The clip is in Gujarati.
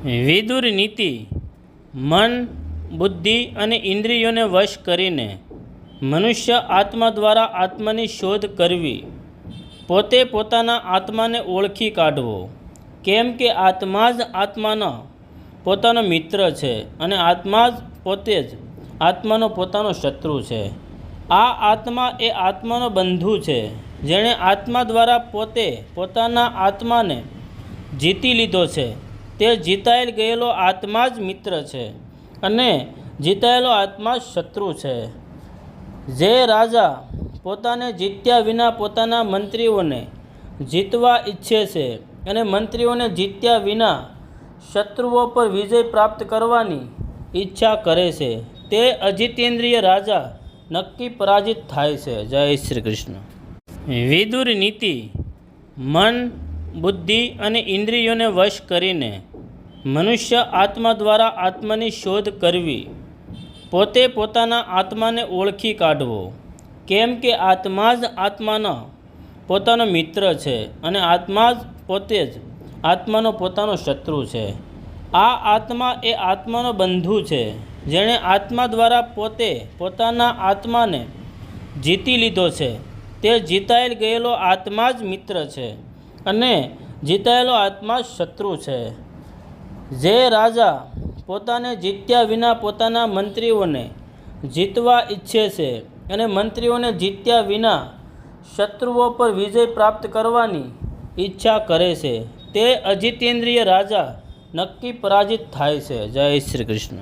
વિદુર નીતિ મન, બુદ્ધિ અને ઇન્દ્રિયોને વશ કરીને મનુષ્ય આત્મા દ્વારા આત્માની શોધ કરવી, પોતે પોતાના આત્માને ઓળખી કાઢવો. કેમ કે આત્મા જ આત્માનો પોતાનો મિત્ર છે અને આત્મા જ પોતે જ આત્માનો પોતાનો શત્રુ છે. આ આત્મા એ આત્માનો બંધુ છે, જેણે આત્મા દ્વારા પોતે પોતાના આત્માને જીતી લીધો છે. તે જીતાયેલ ગયેલો આત્મા જ મિત્ર છે અને જીતાયેલો આત્મા શત્રુ છે. જે રાજા પોતાને જીત્યા વિના પોતાના મંત્રીઓને જીતવા ઈચ્છે છે અને મંત્રીઓને જીત્યા વિના શત્રુઓ પર વિજય પ્રાપ્ત કરવાની ઈચ્છા કરે છે, તે અજિતેન્દ્રિય રાજા નક્કી પરાજિત થાય છે. જય શ્રી કૃષ્ણ. વિદુર નીતિ મન, બુદ્ધિ અને ઇન્દ્રિયોને વશ કરીને મનુષ્ય આત્મા દ્વારા આત્માની શોધ કરવી, પોતે પોતાના આત્માને ઓળખી કાઢવો. કેમ કે આત્મા જ આત્માનો પોતાનો મિત્ર છે અને આત્મા જ પોતે જ આત્માનો પોતાનો શત્રુ છે. આ આત્મા એ આત્માનો બંધુ છે, જેણે આત્મા દ્વારા પોતે પોતાના આત્માને જીતી લીધો છે. તે જીતાયેલ ગયેલો આત્મા જ મિત્ર છે અને જીતાયેલો આત્મા શત્રુ છે. જે રાજા પોતાને જીત્યા વિના પોતાના મંત્રીઓને જીતવા ઈચ્છે છે અને મંત્રીઓને જીત્યા વિના શત્રુઓ પર વિજય પ્રાપ્ત કરવાની ઈચ્છા કરે છે, તે અજિતેન્દ્રિય રાજા નક્કી પરાજિત થાય છે. જય શ્રી કૃષ્ણ.